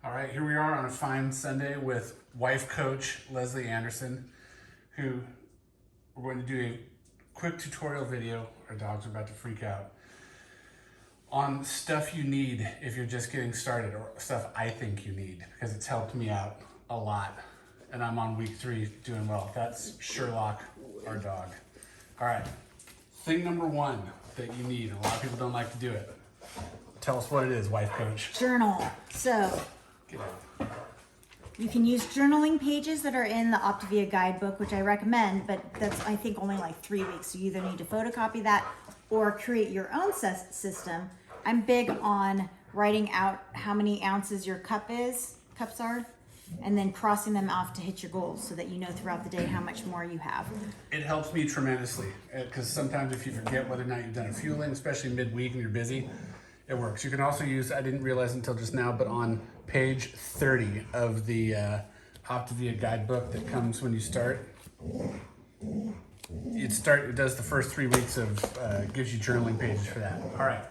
All right, here we are on a fine Sunday with wife coach Leslie Anderson, who we're going to do a quick tutorial video. Our dogs are about to freak out on stuff you need if you're just getting started, or stuff I think you need, because it's helped me out a lot. And I'm on week 3 doing well. That's Sherlock, our dog. All right, thing number 1 that you need, a lot of people don't like to do it. Tell us what it is, wife coach. Journal. So Get out. you can use journaling pages that are in the Optavia guidebook, which I recommend, but that's, I think, only like 3 weeks. So you either need to photocopy that or create your own system. I'm big on writing out how many ounces your cups are, and then crossing them off to hit your goals so that you know throughout the day how much more you have. It helps me tremendously, because sometimes if you forget whether or not you've done a fueling, especially midweek and you're busy, it works. You can also use, I didn't realize until just now, but on page 30 of the Optavia guidebook that comes when you start, it does the first 3 weeks of, gives you journaling pages for that. All right,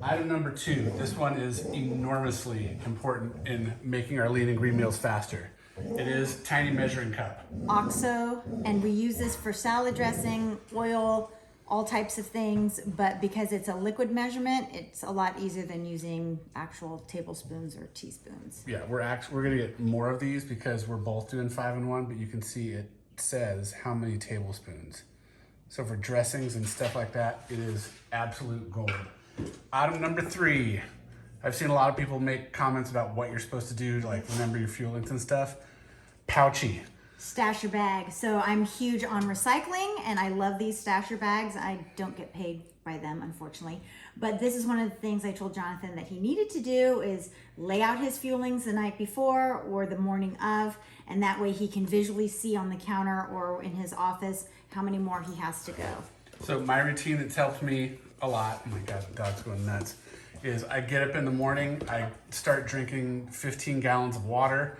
item number 2. This one is enormously important in making our lean and green meals faster. It is tiny measuring cup. OXO, and we use this for salad dressing, oil, all types of things, but because it's a liquid measurement, it's a lot easier than using actual tablespoons or teaspoons. Yeah, we're gonna get more of these because we're both doing 5-in-1, but you can see it says how many tablespoons. So for dressings and stuff like that, it is absolute gold. Item number 3. I've seen a lot of people make comments about what you're supposed to do to like remember your fuelings and stuff. Pouchy. Stasher bag. So I'm huge on recycling, and I love these stasher bags. I don't get paid by them, unfortunately. But this is one of the things I told Jonathan that he needed to do, is lay out his fuelings the night before or the morning of, and that way he can visually see on the counter or in his office how many more he has to go. So my routine that's helped me a lot, oh my God, the dog's going nuts, is I get up in the morning, I start drinking 15 gallons of water.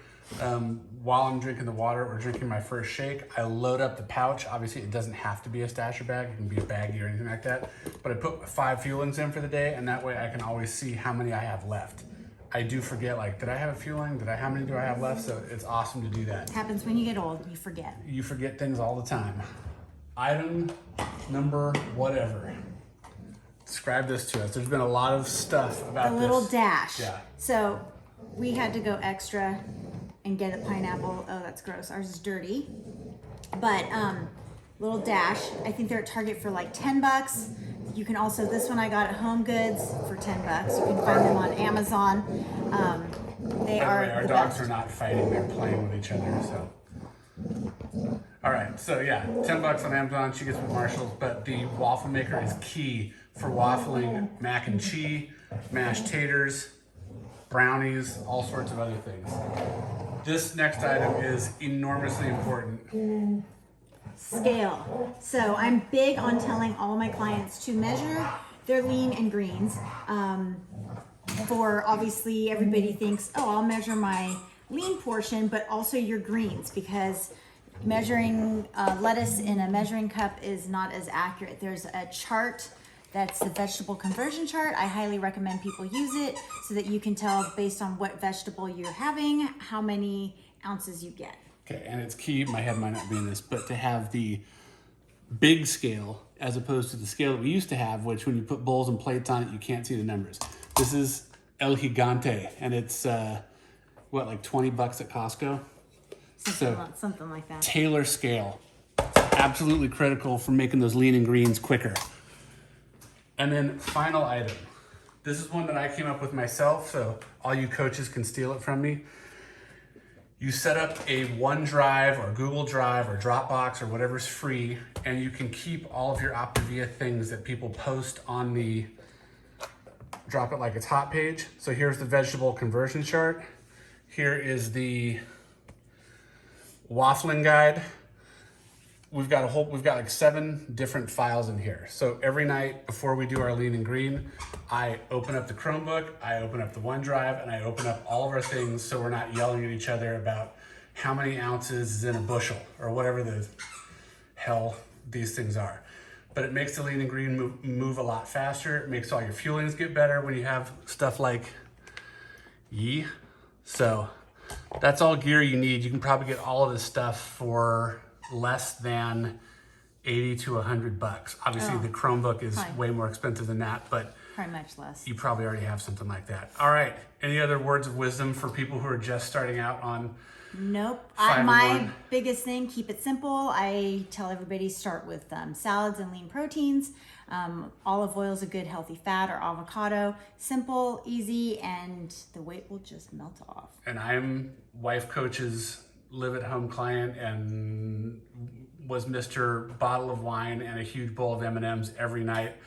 While I'm drinking the water or drinking my first shake, I load up the pouch. Obviously, it doesn't have to be a stasher bag. It can be a baggie or anything like that. But I put 5 fuelings in for the day, and that way I can always see how many I have left. I do forget, like, did I have a fueling? How many do I have left? So it's awesome to do that. it happens when you get old, you forget. You forget things all the time. Item number whatever. Describe this to us. There's been a lot of stuff about The little this. dash. Yeah. So we had to go extra and get a pineapple. Oh, that's gross. Ours is dirty. But little dash. I think they're at Target for like $10. You can also, this one I got at Home Goods for $10. You can find them on Amazon. They are Our the dogs best. are not fighting; they're playing with each other. So, all right. So yeah, $10 on Amazon. She gets with Marshalls, but the waffle maker is key for waffling mac and cheese, mashed taters, brownies, all sorts of other things. This next item is enormously important. Scale. So I'm big on telling all my clients to measure their lean and greens. For obviously everybody thinks, oh, I'll measure my lean portion, but also your greens, because measuring lettuce in a measuring cup is not as accurate. There's a chart that's the vegetable conversion chart. I highly recommend people use it so that you can tell based on what vegetable you're having, how many ounces you get. Okay, and it's key, my head might not be in this, but to have the big scale as opposed to the scale that we used to have, which when you put bowls and plates on it, you can't see the numbers. This is El Gigante, and it's, what, like $20 at Costco? Something like that. Tailor scale. Absolutely critical for making those lean and greens quicker. And then final item. This is one that I came up with myself, so all you coaches can steal it from me. You set up a OneDrive or Google Drive or Dropbox or whatever's free, and you can keep all of your Optavia things that people post on the Drop It Like It's Hot page. So here's the vegetable conversion chart. Here is the waffling guide. We've got like 7 different files in here. So every night before we do our lean and green, I open up the Chromebook, I open up the OneDrive, and I open up all of our things so we're not yelling at each other about how many ounces is in a bushel or whatever the hell these things are. But it makes the lean and green move a lot faster. It makes all your fuelings get better when you have stuff like So that's all gear you need. You can probably get all of this stuff for less than 80 to 100 bucks. Obviously the Chromebook is way more expensive than that, but Probably much less. you probably already have something like that. All right, any other words of wisdom for people who are just starting out on Nope. 5 My and 1? biggest thing, keep it simple. I tell everybody start with salads and lean proteins. Olive oil is a good healthy fat, or avocado. Simple, easy, and the weight will just melt off. And I'm Wife Coach's live-at-home client and was Mr. Bottle of Wine and a huge bowl of M&Ms every night.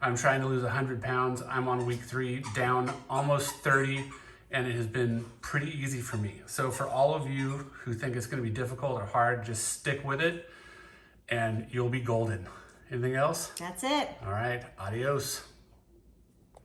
I'm trying to lose 100 pounds. I'm on week 3, down almost 30, and it has been pretty easy for me. So for all of you who think it's gonna be difficult or hard, just stick with it and you'll be golden. Anything else? That's it. All right, adios.